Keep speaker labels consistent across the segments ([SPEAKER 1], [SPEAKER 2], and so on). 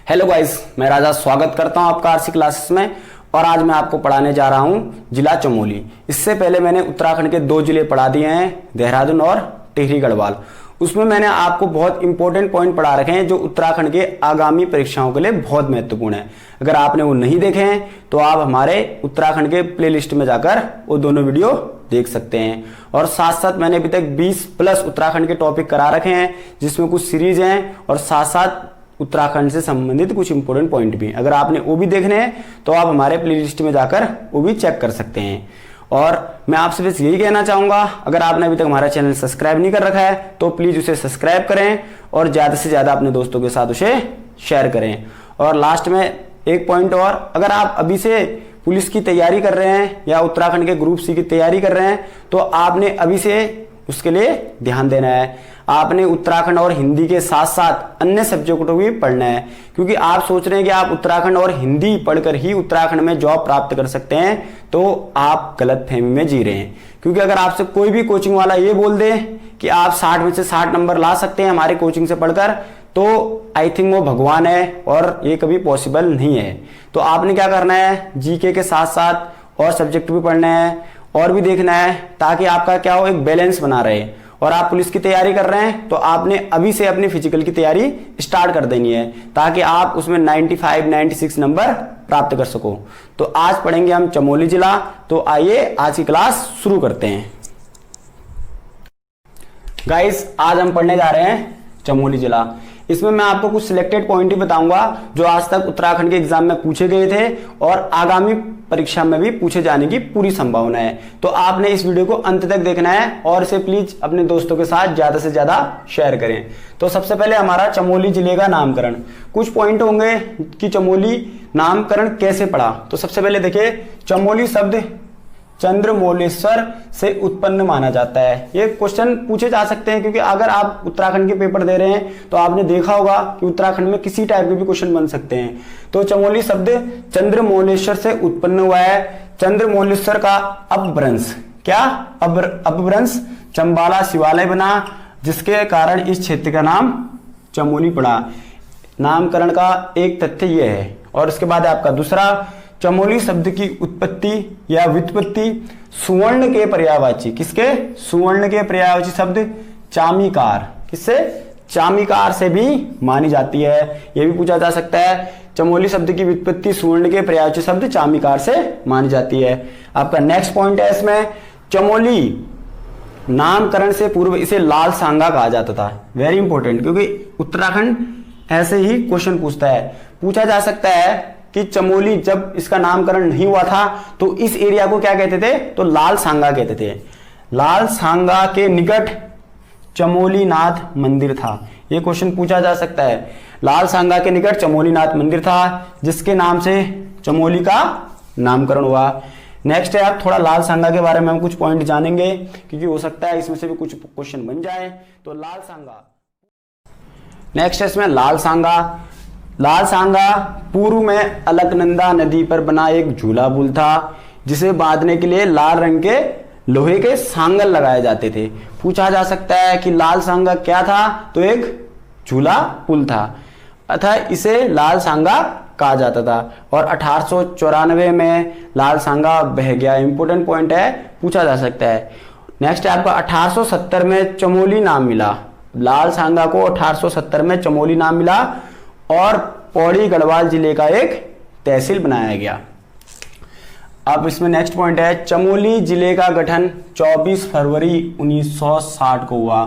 [SPEAKER 1] Hello guys, मैं राजा स्वागत करता हूं आपका आरसी क्लासेस में। और आज मैं आपको पढ़ाने जा रहा हूं जिला चमोली। इससे पहले मैंने उत्तराखंड के 2 जिले पढ़ा दिए हैं, देहरादून और टिहरी गढ़वाल। उसमें मैंने आपको बहुत इंपॉर्टेंट पॉइंट पढ़ा रखे हैं जो उत्तराखंड के आगामी परीक्षाओं के लिए बहुत महत्वपूर्ण है। अगर आपने वो नहीं देखे हैं तो आप हमारे उत्तराखंड के प्लेलिस्ट में जाकर वो दोनों वीडियो देख सकते हैं। और साथ साथ मैंने अभी तक 20+ उत्तराखंड के टॉपिक करा रखे हैं, जिसमें कुछ सीरीज हैं और साथ साथ उत्तराखंड से संबंधित कुछ इंपॉर्टेंट पॉइंट भी। अगर आपने वो भी देखने हैं तो आप हमारे प्लेलिस्ट में जाकर वो भी चेक कर सकते हैं। और मैं आपसे बस यही कहना चाहूंगा, अगर आपने अभी तक हमारा चैनल सब्सक्राइब नहीं कर रखा है तो प्लीज उसे सब्सक्राइब करें और ज्यादा से ज्यादा अपने दोस्तों के साथ उसे शेयर करें। और लास्ट में एक पॉइंट और, अगर आप अभी से पुलिस की तैयारी कर रहे हैं या उत्तराखंड के ग्रुप सी की तैयारी कर रहे हैं तो आपने अभी से उसके लिए ध्यान देना है। आपने उत्तराखंड और हिंदी के साथ साथ अन्य सब्जेक्ट को भी पढ़ना है, क्योंकि आप सोच रहे हैं कि आप उत्तराखंड और हिंदी पढ़कर ही उत्तराखंड में जॉब प्राप्त कर सकते हैं, तो आप गलत फहमी में जी रहे हैं। क्योंकि अगर आपसे कोई भी कोचिंग वाला ये बोल दे कि आप 60 में से 60 नंबर ला सकते हैं हमारी कोचिंग से पढ़कर, तो आई थिंक वो भगवान है और ये कभी पॉसिबल नहीं है। तो आपने क्या करना है, जीके के साथ साथ और सब्जेक्ट भी पढ़ने हैं और भी देखना है, ताकि आपका क्या हो, एक बैलेंस बना रहे। और आप पुलिस की तैयारी कर रहे हैं तो आपने अभी से अपनी फिजिकल की तैयारी स्टार्ट कर देनी है, ताकि आप उसमें 95-96 नंबर प्राप्त कर सको। तो आज पढ़ेंगे हम चमोली जिला। तो आइए आज की क्लास शुरू करते हैं। गाइस, आज हम पढ़ने जा रहे हैं चमोली जिला। इसमें मैं आपको कुछ सिलेक्टेड पॉइंट ही बताऊंगा जो आज तक उत्तराखंड के एग्जाम में पूछे गए थे और आगामी परीक्षा में भी पूछे जाने की पूरी संभावना है। तो आपने इस वीडियो को अंत तक देखना है और इसे प्लीज अपने दोस्तों के साथ ज्यादा से ज्यादा शेयर करें। तो सबसे पहले हमारा चमोली जिले का नामकरण। कुछ पॉइंट होंगे कि चमोली नामकरण कैसे पड़ा। तो सबसे पहले देखिए, चमोली शब्द चंद्रमौलेश्वर से उत्पन्न माना जाता है। ये क्वेश्चन पूछे जा सकते हैं, क्योंकि अगर आप उत्तराखंड के पेपर दे रहे हैं तो आपने देखा होगा कि उत्तराखंड में किसी टाइप के भी क्वेश्चन बन सकते हैं। तो चमोली शब्द चंद्रमौलेश्वर से उत्पन्न हुआ है। चंद्रमौलेश्वर का अपभ्रंश, क्या अपभ्रंश चंबाला शिवालय बना, जिसके कारण इस क्षेत्र का नाम चमोली पड़ा। नामकरण का एक तथ्य यह है। और इसके बाद आपका दूसरा, चमोली शब्द की उत्पत्ति या व्युत्पत्ति सुवर्ण के पर्यायवाची, किसके, सुवर्ण के पर्यायवाची शब्द चामीकार, किससे, चामीकार से भी मानी जाती है। यह भी पूछा जा सकता है, चमोली शब्द की व्युत्पत्ति सुवर्ण के पर्यायवाची शब्द चामीकार से मानी जाती है। आपका नेक्स्ट पॉइंट है इसमें, चमोली नामकरण से पूर्व इसे लाल सांगा कहा जाता था। वेरी इंपॉर्टेंट, क्योंकि उत्तराखंड ऐसे ही क्वेश्चन पूछता है। पूछा जा सकता है कि चमोली जब इसका नामकरण नहीं हुआ था तो इस एरिया को क्या कहते थे, तो लाल सांगा कहते थे। लाल सांगा के निकट चमोलीनाथ मंदिर था। यह क्वेश्चन पूछा जा सकता है। लाल सांगा के निकट चमोलीनाथ मंदिर था, जिसके नाम से चमोली का नामकरण हुआ। नेक्स्ट है, आप थोड़ा लाल सांगा के बारे में हम कुछ पॉइंट जानेंगे, क्योंकि हो सकता है इसमें से भी कुछ क्वेश्चन बन जाए। तो लाल सांगा, नेक्स्ट है इसमें लाल सांगा। लाल सांगा पूर्व में अलकनंदा नदी पर बना एक झूला पुल था, जिसे बांधने के लिए लाल रंग के लोहे के सांगल लगाए जाते थे। पूछा जा सकता है कि लाल सांगा क्या था, तो एक झूला पुल था, अतः इसे लाल सांगा कहा जाता था। और 1894 में लाल सांगा बह गया। इंपोर्टेंट पॉइंट है, पूछा जा सकता है। नेक्स्ट है आपका 1870 में चमोली नाम मिला। लाल सांगा को 1870 में चमोली नाम मिला और पौड़ी गढ़वाल जिले का एक तहसील बनाया गया। अब इसमें नेक्स्ट पॉइंट है, चमोली जिले का गठन 24 फरवरी 1960 को हुआ।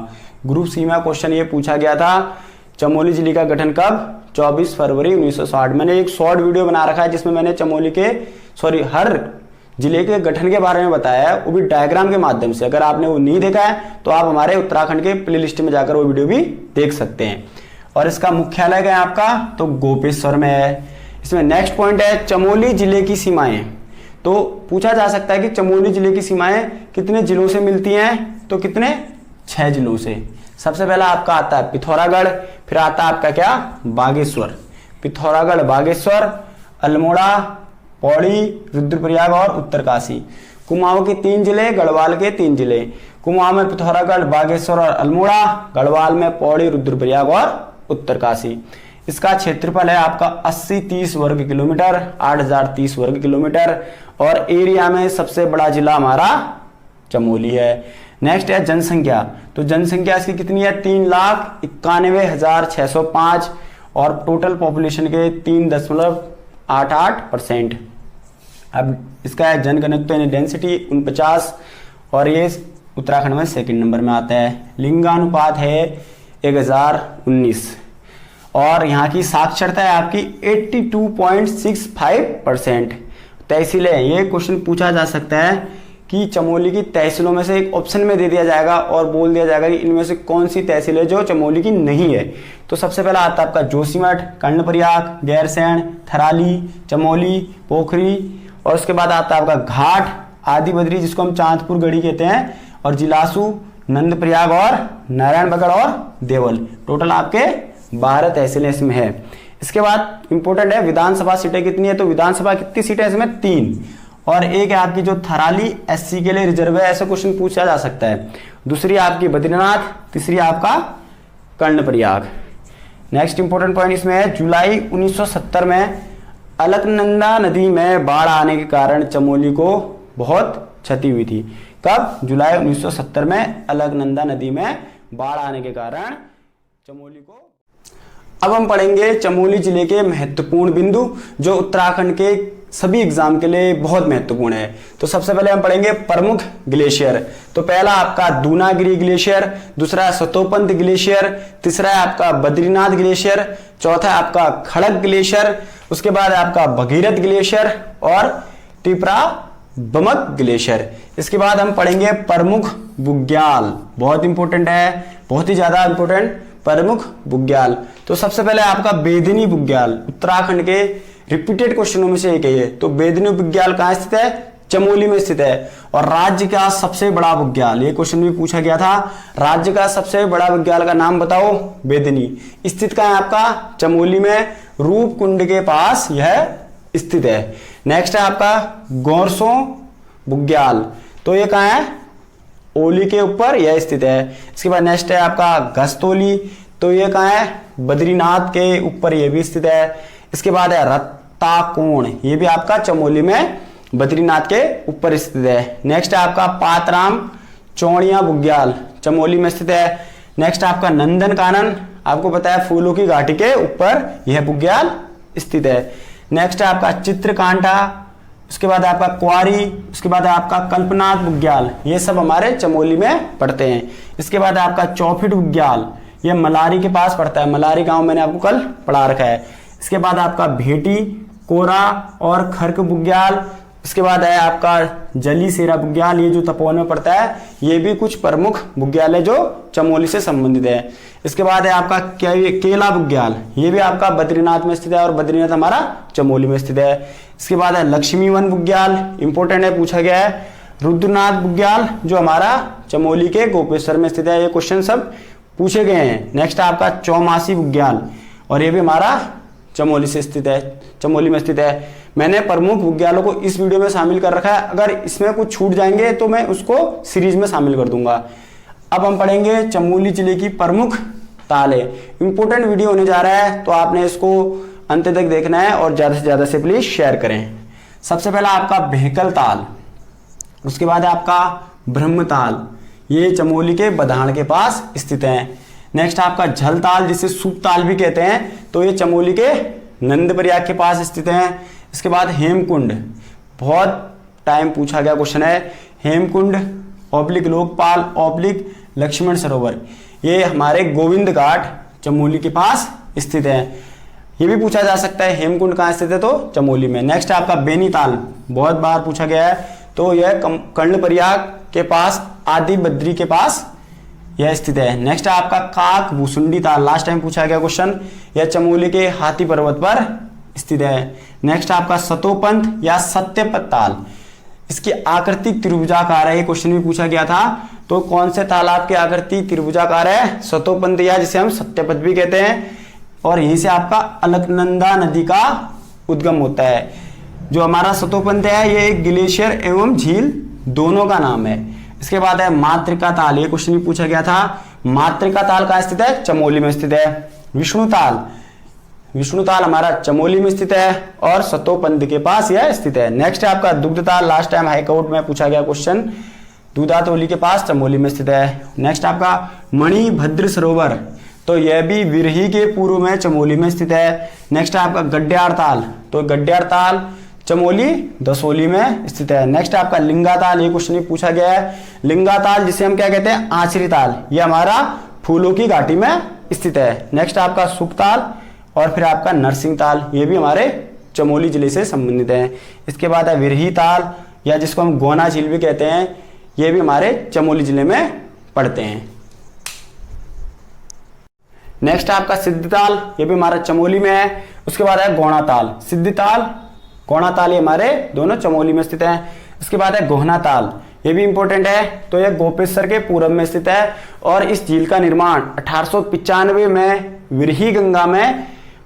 [SPEAKER 1] ग्रुप सी में क्वेश्चन ये पूछा गया था, चमोली जिले का गठन कब, 24 फरवरी 1960। मैंने एक शॉर्ट वीडियो बना रखा है जिसमें मैंने चमोली के हर जिले के गठन के बारे में बताया है, वो भी डायग्राम के माध्यम से। अगर आपने वो नहीं देखा है तो आप हमारे उत्तराखंड के प्लेलिस्ट में जाकर वो वीडियो भी देख सकते हैं। और इसका मुख्यालय क्या है आपका, तो गोपेश्वर में है। इसमें नेक्स्ट पॉइंट है, चमोली जिले की सीमाएं। तो पूछा जा सकता है कि चमोली जिले की सीमाएं कितने जिलों से मिलती हैं, तो कितने, 6 जिलों से। सबसे पहला आपका आता है पिथौरागढ़, फिर आता है आपका क्या, बागेश्वर। पिथौरागढ़, बागेश्वर, अल्मोड़ा, पौड़ी, रुद्रप्रयाग और उत्तरकाशी। कुमाऊं के 3 जिले, गढ़वाल के 3 जिले। कुमाऊं में पिथौरागढ़, बागेश्वर और अल्मोड़ा, गढ़वाल में पौड़ी, रुद्रप्रयाग और उत्तरकाशी। इसका क्षेत्रफल है आपका 80-30 वर्ग किलोमीटर, 8030 वर्ग किलोमीटर, और एरिया में सबसे बड़ा जिला हमारा चमोली है। नेक्स्ट है जनसंख्या, तो जनसंख्या इसकी कितनी है 3,91,605 और टोटल पॉपुलेशन के 3.88%। अब इसका है जनघनत्व यानी डेंसिटी 49 और ये उत्तराखंड में सेकंड नंबर में आता है। लिंगानुपात है 1019 और यहाँ की साक्षरता है आपकी 82.65%। तहसीलें, ये क्वेश्चन पूछा जा सकता है कि चमोली की तहसीलों में से एक ऑप्शन में दे दिया जाएगा और बोल दिया जाएगा कि इनमें से कौन सी तहसील है जो चमोली की नहीं है। तो सबसे पहला आता है आपका जोशीमठ, कर्णप्रयाग, गैरसैंण, थराली, चमोली, पोखरी, और उसके बाद आता है आपका घाट, आदि बद्री जिसको हम चांदपुर गढ़ी कहते हैं, और जिलासू, नंदप्रयाग और नारायणबगड़ और देवल। टोटल आपके 12 तहसीलें इसमें है। इसके बाद इंपॉर्टेंट है विधानसभा सीटें कितनी है, तो विधानसभा कितनी सीटें है इसमें 3, और एक है आपकी जो थराली एससी के लिए रिजर्व है, ऐसा क्वेश्चन पूछा जा सकता है। दूसरी आपकी बद्रीनाथ, तीसरी आपका कर्णप्रयाग। नेक्स्ट इंपॉर्टेंट पॉइंट इसमें है जुलाई 1970 में अलकनंदा नदी में बाढ़ आने के कारण चमोली को बहुत क्षति हुई थी। कब? जुलाई 1970 में अलकनंदा नदी में बाढ़ आने के कारण चमोली को। अब हम पढ़ेंगे चमोली जिले के महत्वपूर्ण बिंदु जो उत्तराखंड के सभी एग्जाम के लिए बहुत महत्वपूर्ण है। तो सबसे पहले हम पढ़ेंगे प्रमुख ग्लेशियर। तो पहला आपका दूनागिरी ग्लेशियर, दूसरा है सतोपंत ग्लेशियर, तीसरा है आपका बद्रीनाथ ग्लेशियर, चौथा है आपका खड़क ग्लेशियर, उसके बाद है आपका भगीरथ ग्लेशियर और टिपरा बमक ग्लेशियर। इसके बाद हम पढ़ेंगे प्रमुख बुग्याल, बहुत इंपॉर्टेंट है, बहुत ही ज्यादा इंपॉर्टेंट, प्रमुख बुग्याल। तो सबसे पहले आपका बेदनी बुग्याल, उत्तराखंड के रिपीटेड क्वेश्चनों में से एक है। तो बेदनी बुग्याल कहां स्थित है? चमोली में स्थित है। और राज्य का सबसे बड़ा बुग्याल, ये क्वेश्चन भी पूछा गया था, राज्य का सबसे बड़ा बुग्याल का नाम बताओ। बेदनी स्थित कहां है आपका? चमोली में, रूपकुंड के पास यह स्थित है। नेक्स्ट है आपका गोरसों बुग्याल, तो ये कहां है? ओली के ऊपर यह स्थित है। इसके बाद नेक्स्ट है आपका घस्तोली, तो ये कहां है? बद्रीनाथ के ऊपर यह भी स्थित है। इसके बाद है रत्ताकोण, ये भी आपका चमोली में बद्रीनाथ के ऊपर स्थित है। नेक्स्ट है आपका पातराम चौड़िया बुग्याल, चमोली में स्थित है। नेक्स्ट आपका नंदन कानन, आपको पता है फूलों की घाटी के ऊपर यह बुग्याल स्थित है। नेक्स्ट है आपका चित्रकांटा, उसके बाद आपका क्वारी, उसके बाद आपका कल्पनाथ बुग्याल, ये सब हमारे चमोली में पढ़ते हैं। इसके बाद आपका चौफिट बुग्याल, ये मलारी के पास पड़ता है, मलारी गांव मैंने आपको कल पढ़ा रखा है। इसके बाद आपका भेटी, कोरा और खर्क बुग्याल। इसके बाद है आपका जली सेरा बुग्याल, ये जो तपोवन में पड़ता है, ये भी कुछ प्रमुख बुग्याल है जो चमोली से संबंधित है। इसके बाद है आपका केला बुग्याल, ये भी आपका बद्रीनाथ में स्थित है और बद्रीनाथ हमारा चमोली में स्थित है। इसके बाद है लक्ष्मीवन बुग्याल, इंपॉर्टेंट है, पूछा गया है। रुद्रनाथ बुग्याल जो हमारा चमोली के गोपेश्वर में स्थित है, ये क्वेश्चन सब पूछे गए हैं। नेक्स्ट आपका चौमासी बुग्याल, और ये भी हमारा चमोली से स्थित है, चमोली में स्थित है। मैंने प्रमुख बुग्यालों को इस वीडियो में शामिल कर रखा है, अगर इसमें कुछ छूट जाएंगे तो मैं उसको सीरीज में शामिल कर दूंगा। अब हम पढ़ेंगे चमोली जिले की प्रमुख ताले। इंपॉर्टेंट वीडियो होने जा रहा है, तो आपने इसको अंत तक देखना है और ज्यादा से ज्यादा से प्लीज शेयर करें। सबसे पहला आपका भेकल ताल, उसके बाद आपका ब्रह्मताल, ये चमोली के बधान के पास स्थित है। नेक्स्ट आपका झलताल, जिसे सुपताल भी कहते हैं, तो ये चमोली के नंदप्रयाग के पास स्थित है। इसके बाद हेमकुंड, बहुत टाइम पूछा गया क्वेश्चन है, हेमकुंड ऑब्लिक लोकपाल ऑब्लिक लक्ष्मण सरोवर, ये हमारे गोविंद घाट चमोली के पास स्थित है। ये भी पूछा जा सकता है हेमकुंड कहाँ स्थित है, तो चमोली में। नेक्स्ट आपका बेनीताल, बहुत बार पूछा गया है, तो यह कर्णप्रयाग के पास आदि बद्री के पास यह स्थित है। नेक्स्ट आपका काक भूसुंडी ताल, लास्ट टाइम पूछा गया क्वेश्चन, यह चमोली के हाथी पर्वत पर स्थित है। नेक्स्ट आपका सतोपंथ या सत्यपत ताल, इसकी आकृति त्रिभुजाकार है, ये क्वेश्चन भी पूछा गया था। तो कौन से तालाब की आकृति त्रिभुजाकार है? सतोपंथ, या जिसे हम सत्यपत भी कहते हैं। और यहीं से आपका अलकनंदा नदी का उद्गम होता है। जो हमारा सतोपंथ है, ये एक ग्लेशियर एवं झील दोनों का नाम है। इसके बाद है मातृका ताल, ये क्वेश्चन भी पूछा गया था। मातृका ताल कहाँ स्थित है? चमोली में स्थित है। विष्णु ताल, विष्णुताल हमारा चमोली में स्थित है और सतोपंथ के पास यह स्थित है। नेक्स्ट है आपका दुग्धताल, लास्ट टाइम हाईकोर्ट में पूछा गया क्वेश्चन, दूधातोली के पास चमोली में स्थित है। नेक्स्ट आपका मणिभद्र सरोवर, तो यह भी विरही के पूर्व में चमोली में स्थित है। नेक्स्ट है आपका गड्यार ताल, तो गड्यार ताल चमोली दसोली में स्थित है। नेक्स्ट आपका लिंगाताल, ये क्वेश्चन पूछा गया है। लिंगाताल जिसे हम क्या कहते हैं, आचरी ताल, ये हमारा फूलों की घाटी में स्थित है। नेक्स्ट आपका सुखताल और फिर आपका नरसिंह ताल, ये भी हमारे चमोली जिले से संबंधित है। इसके बाद है विरही ताल या जिसको हम गोना झील भी कहते हैं, ये भी हमारे चमोली जिले में पड़ते हैं। नेक्स्ट आपका सिद्धिताल, ये भी हमारा चमोली में है। उसके बाद है गौणाताल, सिद्धिताल गौणाताल, ये हमारे दोनों चमोली में स्थित है। उसके बाद है गोहनाताल, ये भी इंपॉर्टेंट है, तो यह गोपेश्वर के पूरब में स्थित है और इस झील का निर्माण 1895 में विरही गंगा में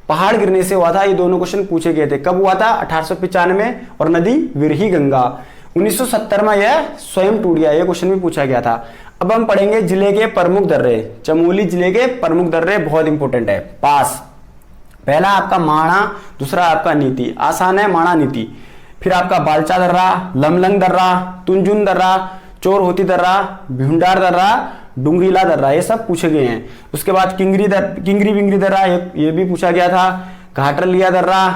[SPEAKER 1] पहाड़ गिरने से हुआ था। ये दोनों क्वेश्चन पूछे गए थे, कब हुआ था, 1895 में, और नदी विरही गंगा। 1970 में यह स्वयं टूट गया, ये क्वेश्चन भी पूछा गया था। अब हम पढ़ेंगे जिले के प्रमुख दर्रे, चमोली जिले के प्रमुख दर्रे बहुत इंपॉर्टेंट है। पास पहला आपका माणा, दूसरा आपका नीति, आसान है माणा नीति। फिर आपका बालचा दर्रा, लमलंग दर्रा, तुंजुन दर्रा, चोर होती दर्रा, भिंडार दर्रा, डुंगरीला दर्रा, ये सब पूछे गए हैं। उसके बाद किंगरी विंगरी दर्रा, ये भी पूछा गया था। घाटरलिया दर्रा,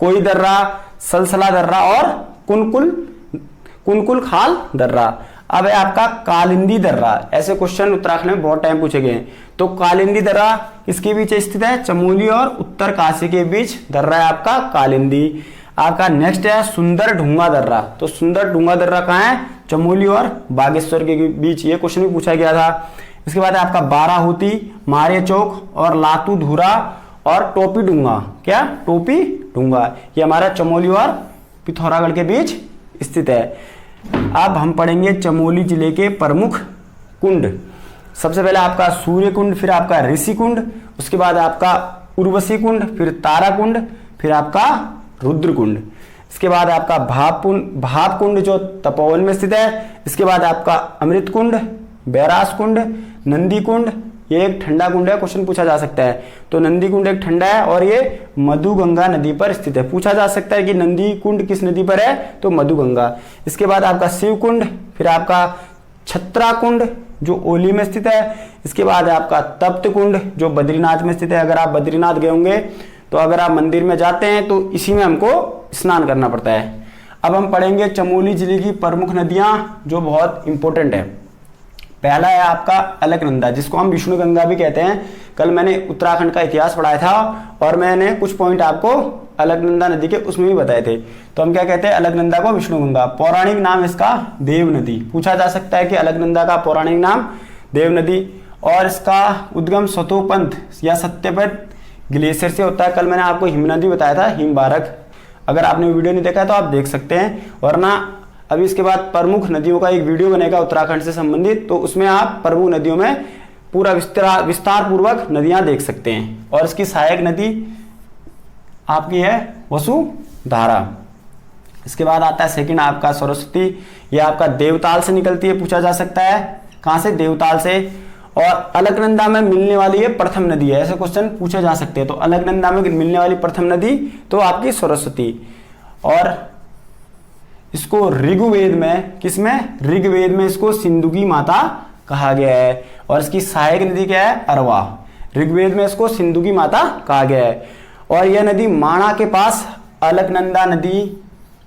[SPEAKER 1] कोई दर्रा, सलसला दर्रा और कुनकुल खाल दर्रा। अब है आपका कालिंदी दर्रा, ऐसे क्वेश्चन उत्तराखंड में बहुत टाइम पूछे गए हैं। तो कालिंदी दर्रा किसके बीच स्थित है, चमोली और उत्तर काशी के बीच दर्रा है आपका कालिंदी। आपका नेक्स्ट है सुंदर ढूंगा दर्रा, तो सुंदर ढूंगा दर्रा कहाँ है, चमोली और बागेश्वर के बीच, ये क्वेश्चन भी पूछा गया था। इसके बाद आपका बाराहुती, मारे चौक और लातू धुरा और टोपी डूंगा, क्या टोपी डूंगा, ये हमारा चमोली और पिथौरागढ़ के बीच स्थित है। अब हम पढ़ेंगे चमोली जिले के प्रमुख कुंड। सबसे पहले आपका सूर्य कुंड, फिर आपका ऋषि कुंड, उसके बाद आपका उर्वशी कुंड, फिर तारा कुंड, फिर आपका रुद्र कुंड। इसके बाद आपका भाप कुंड जो तपोवन में स्थित है। इसके बाद आपका अमृत कुंड, बैरास कुंड, नंदी कुंड, ये एक ठंडा कुंड है, क्वेश्चन पूछा जा सकता है। तो नंदी कुंड एक ठंडा है और ये मधुगंगा नदी पर स्थित है। पूछा जा सकता है कि नंदी कुंड किस नदी पर है, तो मधुगंगा। इसके बाद आपका शिव कुंड, फिर आपका छत्रा कुंड जो ओली में स्थित है। इसके बाद आपका तप्त कुंड जो बद्रीनाथ में स्थित है। अगर आप बद्रीनाथ गए होंगे तो अगर आप मंदिर में जाते हैं तो इसी में हमको स्नान करना पड़ता है। अब हम पढ़ेंगे चमोली जिले की प्रमुख नदियां जो बहुत इंपॉर्टेंट है। पहला है आपका अलकनंदा, जिसको हम विष्णु गंगा भी कहते हैं। कल मैंने उत्तराखंड का इतिहास पढ़ाया था और मैंने कुछ पॉइंट आपको अलकनंदा नदी के उसमें भी बताए थे। तो हम क्या कहते हैं, अलकनंदा को विष्णु गंगा। पौराणिक नाम इसका देव नदी, पूछा जा सकता है कि अलकनंदा का पौराणिक नाम देव नदी। और इसका उद्गम सतोपंथ या सत्यपथ ग्लेशियर से होता है। कल मैंने आपको हिमनदी बताया था, हिमबारक। अगर आपने वीडियो नहीं देखा तो आप देख सकते हैं, वरना अभी इसके बाद प्रमुख नदियों का एक वीडियो बनेगा उत्तराखंड से संबंधित, तो उसमें आप प्रमुख नदियों में पूरा विस्तार पूर्वक नदियां देख सकते हैं। और इसकी सहायक नदी आपकी है वसुधारा। इसके बाद आता है सेकंड आपका सरस्वती, यह आपका देवताल से निकलती है, पूछा जा सकता है कहां से, देवताल से। और अलकनंदा में मिलने वाली ये प्रथम नदी है, ऐसे क्वेश्चन पूछे जा सकते हैं। तो अलकनंदा में मिलने वाली प्रथम नदी तो आपकी सरस्वती। और इसको ऋग्वेद में, किसमें, ऋग्वेद में इसको सिंधुकी माता कहा गया है। और इसकी सहायक नदी क्या है, अरवा। ऋग्वेद में इसको सिंधुकी माता कहा गया है। और यह नदी माणा के पास अलकनंदा नदी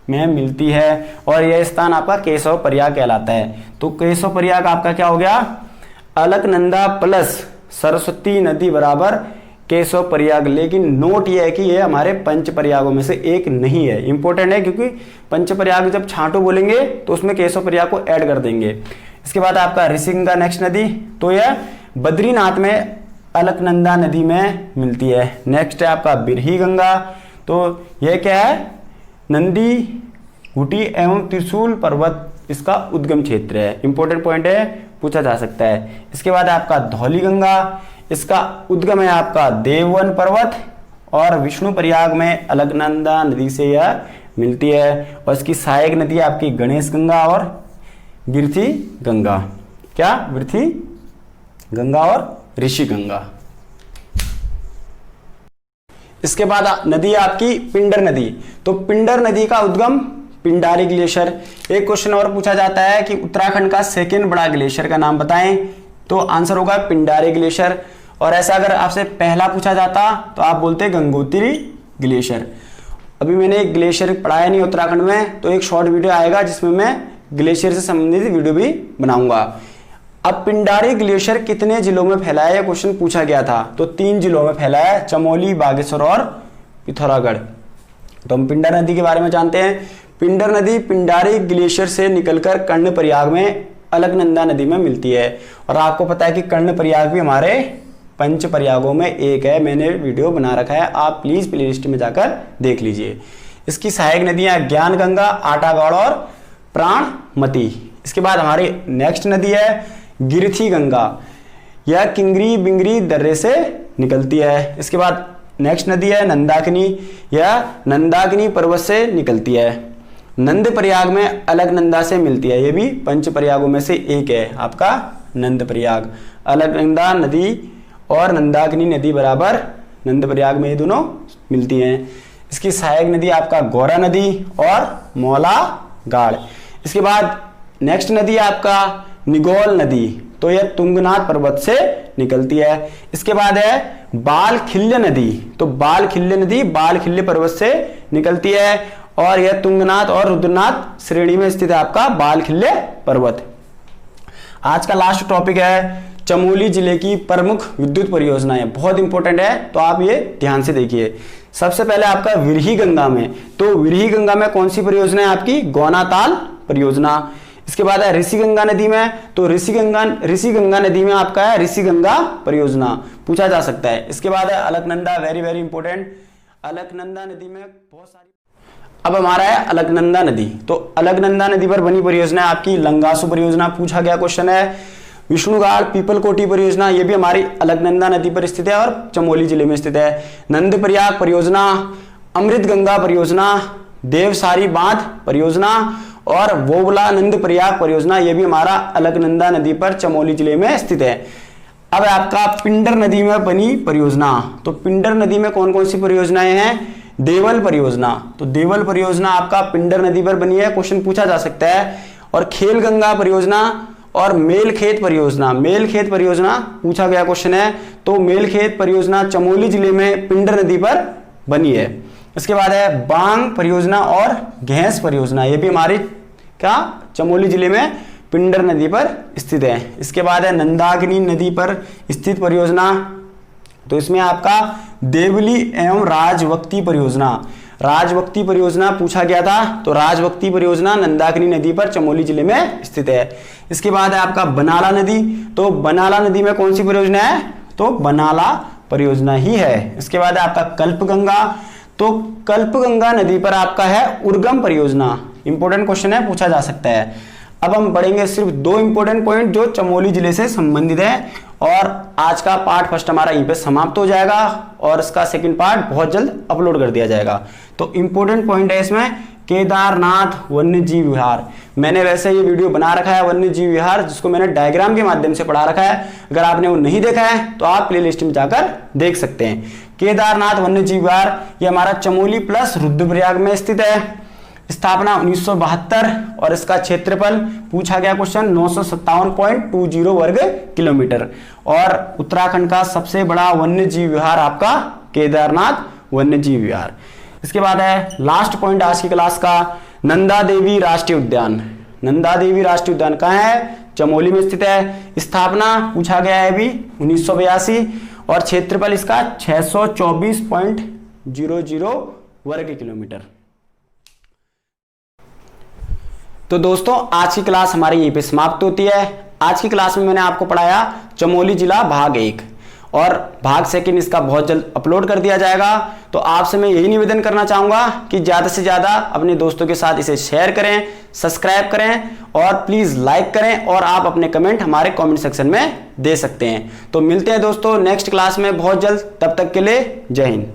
[SPEAKER 1] में मिलती है। और यह स्थान आपका केशव प्रयाग कहलाता है। तो केशव प्रयाग आपका क्या हो गया, अलकनंदा प्लस सरस्वती नदी बराबर केशव प्रयाग। लेकिन नोट यह है कि यह हमारे पंच प्रयागों में से एक नहीं है। इंपॉर्टेंट है क्योंकि पंच प्रयाग जब छांटो बोलेंगे तो उसमें केशव प्रयाग को ऐड कर देंगे। इसके बाद आपका ऋषिगंगा नेक्स्ट नदी, तो यह बद्रीनाथ में अलकनंदा नदी में मिलती है। नेक्स्ट है आपका बिरही गंगा, तो यह क्या है, नंदी घुटी एवं त्रिशूल पर्वत इसका उद्गम क्षेत्र है। इंपॉर्टेंट पॉइंट है, पूछा जा सकता है। इसके बाद आपका धौली गंगा, इसका उद्गम है आपका देववन पर्वत और विष्णु प्रयाग में अलकनंदा नदी से यह मिलती है। और इसकी सहायक नदी है आपकी गणेश गंगा और गिरथी गंगा। क्या, गिरथी गंगा और ऋषि गंगा। इसके बाद नदी है आपकी पिंडर नदी। तो पिंडर नदी का उद्गम पिंडारी ग्लेशियर। एक क्वेश्चन और पूछा जाता है कि उत्तराखंड का सेकंड बड़ा ग्लेशियर का नाम बताएं, तो आंसर होगा पिंडारी ग्लेशियर। और ऐसा अगर आपसे पहला पूछा जाता तो आप बोलते गंगोत्री ग्लेशियर। अभी मैंने एक ग्लेशियर पढ़ाया नहीं उत्तराखंड में, तो एक शॉर्ट वीडियो आएगा जिसमें मैं ग्लेशियर से संबंधित वीडियो भी बनाऊंगा। अब पिंडारी ग्लेशियर कितने जिलों में फैला है, यह क्वेश्चन पूछा गया था। तो 3 जिलों में फैला है, चमोली, बागेश्वर और पिथौरागढ़। तो हम पिंडर नदी के बारे में जानते हैं। पिंडर नदी पिंडारी ग्लेशियर से निकलकर कर्णप्रयाग में अलकनंदा नदी में मिलती है। और आपको पता है कि कर्णप्रयाग भी हमारे पंच प्रयागों में एक है, मैंने वीडियो बना रखा है, आप प्लीज प्लेलिस्ट में जाकर देख लीजिए। इसकी सहायक नदियां ज्ञान गंगा, आटागौड़ और प्राणमती। इसके बाद हमारी नेक्स्ट नदी है गिरथी गंगा। यह किंगरी बिंगरी दर्रे से निकलती है। इसके बाद नेक्स्ट नदी है नंदाकिनी। यह नंदाकिनी पर्वत से निकलती है। नंद प्रयाग में अलकनंदा से मिलती है। यह भी पंच प्रयागों में से एक है आपका नंद प्रयाग। अलकनंदा नदी और नंदाकिनी नदी बराबर नंद प्रयाग में ये दोनों मिलती हैं। इसकी सहायक नदी आपका गौरा नदी और मौला गाड़। इसके बाद नेक्स्ट नदी है आपका निगोल नदी। तो यह तुंगनाथ पर्वत से निकलती है। इसके बाद है बालखिल्य नदी। तो बालखिल्य नदी बालखिल्य पर्वत से निकलती है और यह तुंगनाथ और रुद्रनाथ श्रेणी में स्थित है आपका बालखिल्य पर्वत। आज का लास्ट टॉपिक है चमोली जिले की प्रमुख विद्युत परियोजनाएं। बहुत इंपॉर्टेंट है, तो आप ये ध्यान से देखिए। सबसे पहले आपका विरही गंगा में, तो विरही गंगा में कौन सी परियोजना है आपकी, गौनाताल परियोजना। इसके बाद है ऋषि गंगा नदी में, तो ऋषि गंगा नदी में आपका है ऋषि गंगा परियोजना, पूछा जा सकता है। इसके बाद है Alaknanda, very very important. Alaknanda नदी में बहुत सारी, अब हमारा है अलकनंदा नदी। तो अलकनंदा नदी पर बनी परियोजना है आपकी लंगासु परियोजना, पूछा गया क्वेश्चन है। विष्णुगाड़ पीपलकोटी परियोजना, ये भी हमारी अलकनंदा नदी पर स्थित है और चमोली जिले में स्थित है। नंद प्रयाग परियोजना, अमृत गंगा परियोजना, देवसारी बांध परियोजना और वोबलानंद प्रयाग परियोजना, ये भी हमारा अलकनंदा नदी पर चमोली जिले में स्थित है। अब आपका पिंडर नदी में बनी परियोजना, तो पिंडर नदी में कौन कौन सी परियोजनाएं हैं, देवल परियोजना। तो देवल परियोजना आपका पिंडर नदी पर बनी है, क्वेश्चन पूछा जा सकता है। और खेल गंगा परियोजना और मेलखेत परियोजना, मेलखेत परियोजना पूछा गया क्वेश्चन है। तो मेलखेत परियोजना चमोली जिले में पिंडर नदी पर बनी है। इसके बाद है बांग परियोजना और घेंस परियोजना, ये भी हमारी क्या चमोली जिले में पिंडर नदी पर स्थित है। इसके बाद है नंदाकिनी नदी पर स्थित परियोजना, तो इसमें आपका देवली एवं राजवक्ती परियोजना, राजवक्ती परियोजना पूछा गया था। तो राजवक्ती परियोजना नंदाकिनी नदी पर चमोली जिले में स्थित है। इसके बाद है आपका बनाला नदी, तो बनाला नदी में कौन सी परियोजना है, तो बनाला परियोजना ही है। इसके बाद है आपका कल्पगंगा, तो कल्पगंगा नदी पर आपका है उर्गम परियोजना। इंपॉर्टेंट क्वेश्चन है, पूछा जा सकता है। अब हम पढ़ेंगे सिर्फ 2 इंपॉर्टेंट पॉइंट जो चमोली जिले से संबंधित है, और आज का पार्ट फर्स्ट हमारा यहीं पे समाप्त हो जाएगा और इसका सेकंड पार्ट बहुत जल्द अपलोड कर दिया जाएगा। तो इंपॉर्टेंट पॉइंट है इसमें केदारनाथ वन्य जीव विहार। मैंने वैसे ये वीडियो बना रखा है वन्य जीव विहार, जिसको मैंने डायग्राम के माध्यम से पढ़ा रखा है। अगर आपने वो नहीं देखा है तो आप प्लेलिस्ट में जाकर देख सकते हैं। केदारनाथ वन्य जीव विहार ये हमारा चमोली प्लस रुद्रप्रयाग में स्थित है। स्थापना 1972 और इसका क्षेत्रफल पूछा गया क्वेश्चन 957.20 वर्ग किलोमीटर। और उत्तराखंड का सबसे बड़ा वन्य जीव विहार आपका केदारनाथ वन्य जीव विहार। इसके बाद है लास्ट पॉइंट आज की क्लास का, नंदा देवी राष्ट्रीय उद्यान। नंदा देवी राष्ट्रीय उद्यान कहाँ है, चमोली में स्थित है। स्थापना पूछा गया है अभी 1982 और क्षेत्रफल इसका 624.00 वर्ग किलोमीटर। तो दोस्तों आज की क्लास हमारी यहीं पे समाप्त होती है। आज की क्लास में मैंने आपको पढ़ाया चमोली जिला भाग 1 और भाग 2 इसका बहुत जल्द अपलोड कर दिया जाएगा। तो आपसे मैं यही निवेदन करना चाहूंगा कि ज्यादा से ज्यादा अपने दोस्तों के साथ इसे शेयर करें, सब्सक्राइब करें और प्लीज लाइक करें, और आप अपने कमेंट हमारे कमेंट सेक्शन में दे सकते हैं। तो मिलते हैं दोस्तों नेक्स्ट क्लास में बहुत जल्द, तब तक के लिए जय हिंद।